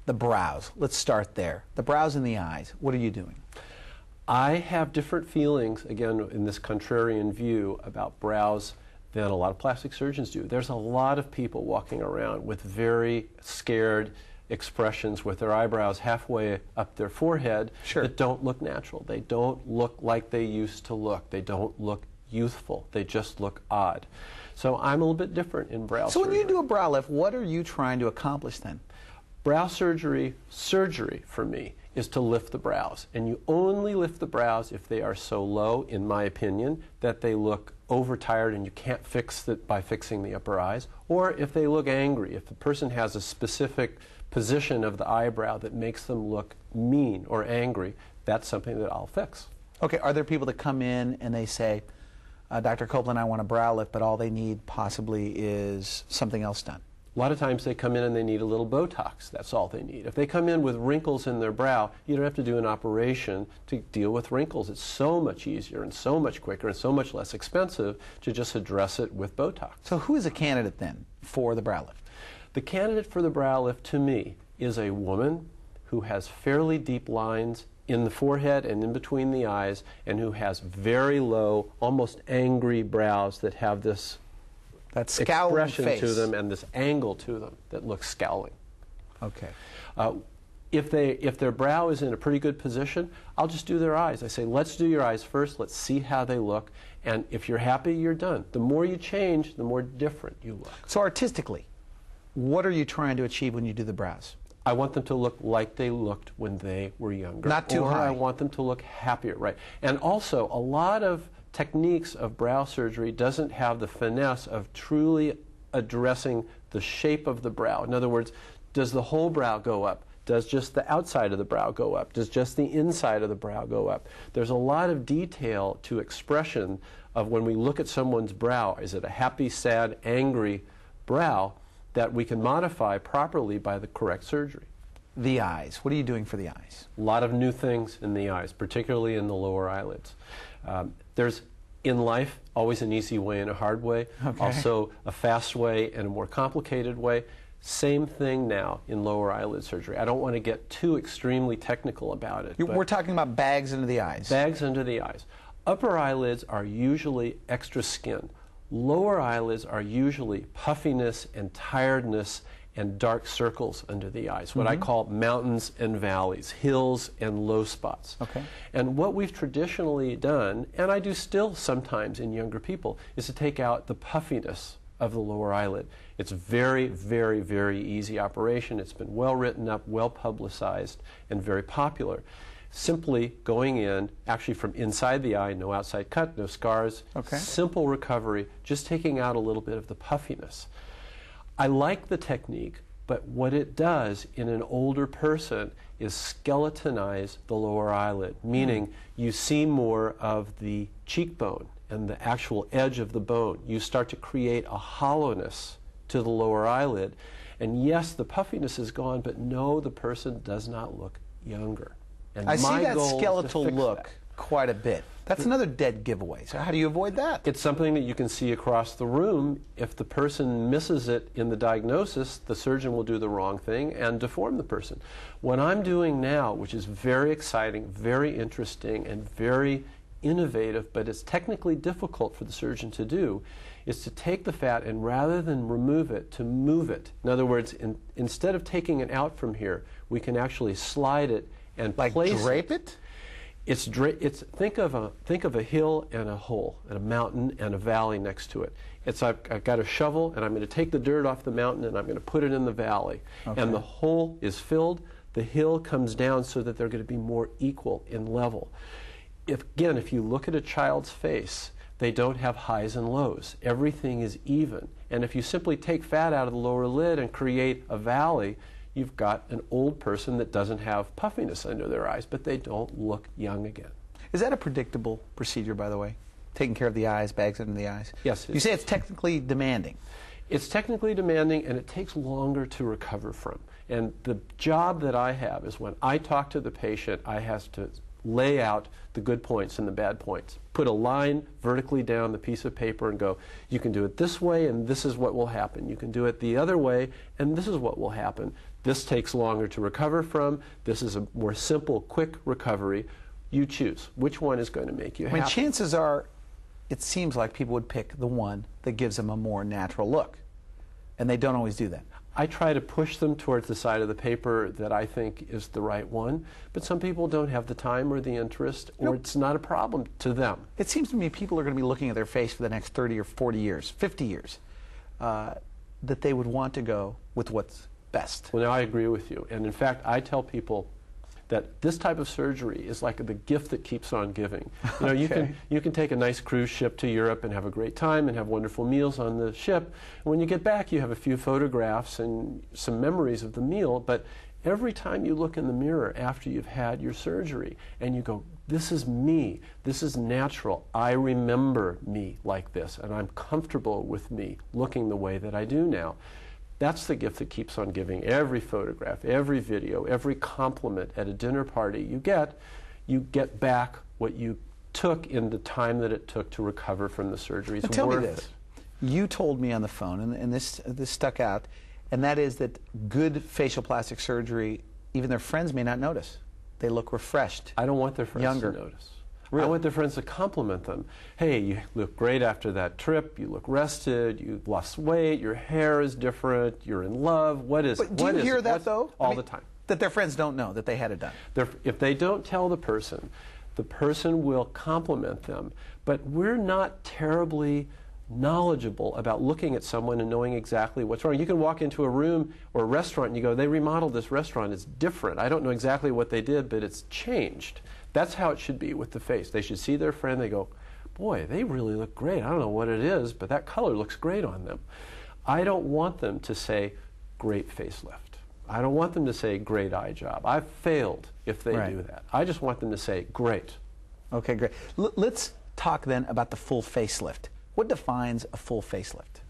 the brows. Let's start there. The brows and the eyes. What are you doing? I have different feelings, again, in this contrarian view about brows than a lot of plastic surgeons do. There's a lot of people walking around with very scared expressions with their eyebrows halfway up their forehead that don't look natural. They don't look like they used to look. They don't look youthful. They just look odd. So I'm a little bit different in brow surgery. So when you do a brow lift, what are you trying to accomplish then? Brow surgery for me, is to lift the brows. And you only lift the brows if they are so low, in my opinion, that they look overtired and you can't fix it by fixing the upper eyes, or if they look angry, if the person has a specific position of the eyebrow that makes them look mean or angry, that's something that I'll fix. Okay, are there people that come in and they say, Dr. Koplin, I want a brow lift, but all they need possibly is something else done? A lot of times they come in and they need a little Botox. That's all they need. If they come in with wrinkles in their brow, you don't have to do an operation to deal with wrinkles. It's so much easier and so much quicker and so much less expensive to just address it with Botox. So who is a candidate then for the brow lift? The candidate for the brow lift to me is a woman who has fairly deep lines in the forehead and in between the eyes and who has very low, almost angry brows that have this expression face to them and this angle to them that looks scowling. Okay. If their brow is in a pretty good position, I'll just do their eyes. I say, let's do your eyes first, let's see how they look, and if you're happy, you're done. The more you change, the more different you look. So artistically, what are you trying to achieve when you do the brows? I want them to look like they looked when they were younger. Not too high. I want them to look happier, right? And also, a lot of techniques of brow surgery doesn't have the finesse of truly addressing the shape of the brow. In other words, does the whole brow go up? Does just the outside of the brow go up? Does just the inside of the brow go up? There's a lot of detail to expression of when we look at someone's brow. Is it a happy, sad, angry brow that we can modify properly by the correct surgery? The eyes. What are you doing for the eyes? A lot of new things in the eyes, particularly in the lower eyelids. There's, in life, always an easy way and a hard way. Okay. Also a fast way and a more complicated way. Same thing now in lower eyelid surgery. I don't want to get too extremely technical about it. We're talking about bags under the eyes. Bags under the eyes. Upper eyelids are usually extra skin. Lower eyelids are usually puffiness and tiredness and dark circles under the eyes, what I call mountains and valleys, hills and low spots. Okay. And what we've traditionally done, and I do still sometimes in younger people, is to take out the puffiness of the lower eyelid. It's very, very, very easy operation. It's been well written up, well publicized, and very popular. Simply going in, actually from inside the eye, no outside cut, no scars, simple recovery, just taking out a little bit of the puffiness. I like the technique, but what it does in an older person is skeletonize the lower eyelid, meaning you see more of the cheekbone and the actual edge of the bone. You start to create a hollowness to the lower eyelid. And yes, the puffiness is gone, but no, the person does not look younger. And I see that skeletal look that quite a bit. That's another dead giveaway. So how do you avoid that? It's something that you can see across the room. If the person misses it in the diagnosis, the surgeon will do the wrong thing and deform the person. What I'm doing now, which is very exciting, very interesting, and very innovative, but it's technically difficult for the surgeon to do, is to take the fat and rather than remove it, to move it. In other words, instead of taking it out from here, we can actually slide it and place drape it? Think of a hill and a hole, and a mountain and a valley next to it. I've got a shovel, and I'm going to take the dirt off the mountain, and I'm going to put it in the valley. Okay. And the hole is filled. The hill comes down so that they're going to be more equal in level. Again, if you look at a child's face, they don't have highs and lows. Everything is even. And if you simply take fat out of the lower lid and create a valley, you've got an old person that doesn't have puffiness under their eyes, but they don't look young again. Is that a predictable procedure, by the way? Taking care of the eyes, bags under the eyes? Yes. You say it's technically demanding. It's technically demanding, and it takes longer to recover from. And the job that I have is when I talk to the patient, I have to lay out the good points and the bad points. Put a line vertically down the piece of paper and go, you can do it this way and this is what will happen. You can do it the other way and this is what will happen. This takes longer to recover from. This is a more simple, quick recovery. You choose. Which one is going to make you happy? I mean, chances are, it seems like people would pick the one that gives them a more natural look. And they don't always do that. I try to push them towards the side of the paper that I think is the right one, but some people don't have the time or the interest, or it's not a problem to them. It seems to me people are going to be looking at their face for the next 30 or 40 years, 50 years, that they would want to go with what's best. Well, now I agree with you. And in fact, I tell people that this type of surgery is like the gift that keeps on giving. You know, you can take a nice cruise ship to Europe and have a great time and have wonderful meals on the ship. And when you get back, you have a few photographs and some memories of the meal, but every time you look in the mirror after you've had your surgery and you go, this is me, this is natural, I remember me like this, and I'm comfortable with me looking the way that I do now. That's the gift that keeps on giving. Every photograph, every video, every compliment at a dinner party you get back what you took in the time that it took to recover from the surgery. Now tell me this. You told me on the phone, and this stuck out, and that is that good facial plastic surgery, even their friends may not notice. They look refreshed. I don't want their friends younger. to notice. Really? I want their friends to compliment them. Hey, you look great after that trip. You look rested. You lost weight. Your hair is different. You're in love. What is it? But do you hear that, though? All the time. That their friends don't know that they had it done. If they don't tell the person will compliment them. But we're not terribly knowledgeable about looking at someone and knowing exactly what's wrong. You can walk into a room or a restaurant and you go, they remodeled this restaurant. It's different. I don't know exactly what they did, but it's changed. That's how it should be with the face. They should see their friend. They go, boy, they really look great. I don't know what it is, but that color looks great on them. I don't want them to say, great facelift. I don't want them to say, great eye job. I've failed if they do that. I just want them to say, great. Okay, great. Let's talk then about the full facelift. What defines a full facelift?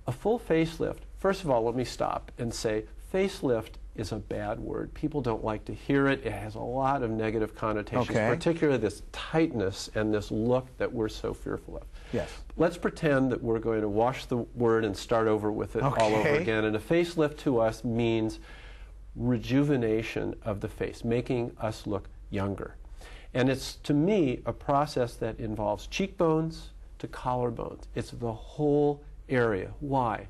A full facelift, first of all, let me stop and say, facelift is a bad word. People don't like to hear it. It has a lot of negative connotations, particularly this tightness and this look that we're so fearful of. Yes. Let's pretend that we're going to wash the word and start over with it all over again. And a facelift to us means rejuvenation of the face, making us look younger. And it's, to me, a process that involves cheekbones to collarbones. It's the whole area. Why?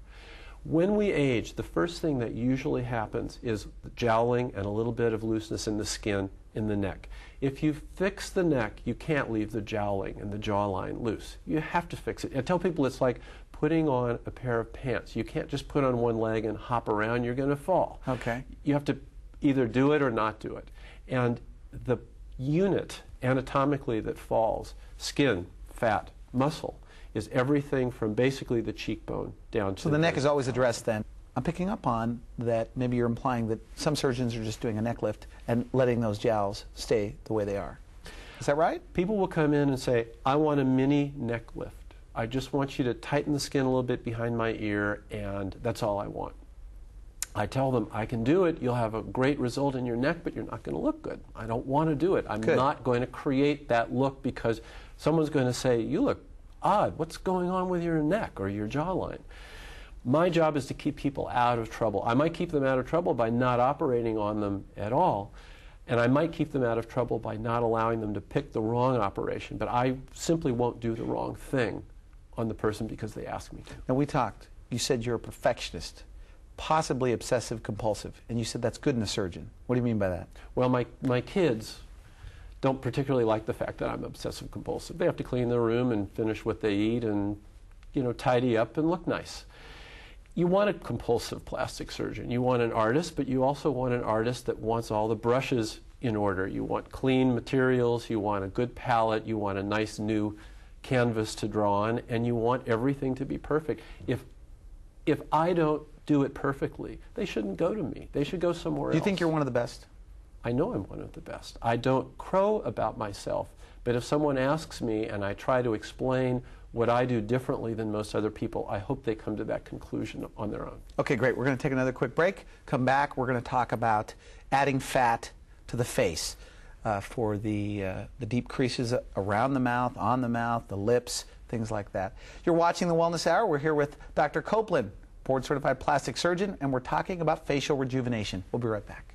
When we age, the first thing that usually happens is jowling and a little bit of looseness in the skin in the neck. If you fix the neck, you can't leave the jowling and the jawline loose. You have to fix it. I tell people it's like putting on a pair of pants. You can't just put on one leg and hop around. You're going to fall. Okay. You have to either do it or not do it. And the unit anatomically that falls, skin, fat, muscle, is everything from basically the cheekbone down to So the neck is always addressed then. I'm picking up on that maybe you're implying that some surgeons are just doing a neck lift and letting those jowls stay the way they are. Is that right? People will come in and say, I want a mini neck lift. I just want you to tighten the skin a little bit behind my ear, and that's all I want. I tell them, I can do it. You'll have a great result in your neck, but you're not going to look good. I don't want to do it. I'm not going to create that look because someone's going to say, you look odd. What's going on with your neck or your jawline? My job is to keep people out of trouble. I might keep them out of trouble by not operating on them at all, and I might keep them out of trouble by not allowing them to pick the wrong operation, but I simply won't do the wrong thing on the person because they ask me to. Now we talked. You said you're a perfectionist, possibly obsessive compulsive, and you said that's good in a surgeon. What do you mean by that? Well, my kids don't particularly like the fact that I'm obsessive compulsive. They have to clean their room and finish what they eat and, tidy up and look nice. You want a compulsive plastic surgeon. You want an artist, but you also want an artist that wants all the brushes in order. You want clean materials, you want a good palette, you want a nice new canvas to draw on, and you want everything to be perfect. If I don't do it perfectly, they shouldn't go to me. They should go somewhere else. Do you think you're one of the best? I know I'm one of the best. I don't crow about myself, but if someone asks me and I try to explain what I do differently than most other people, I hope they come to that conclusion on their own. Okay, great. We're going to take another quick break. Come back. We're going to talk about adding fat to the face for the deep creases around the mouth, on the mouth, the lips, things like that. You're watching The Wellness Hour. We're here with Dr. Koplin, board-certified plastic surgeon, and we're talking about facial rejuvenation. We'll be right back.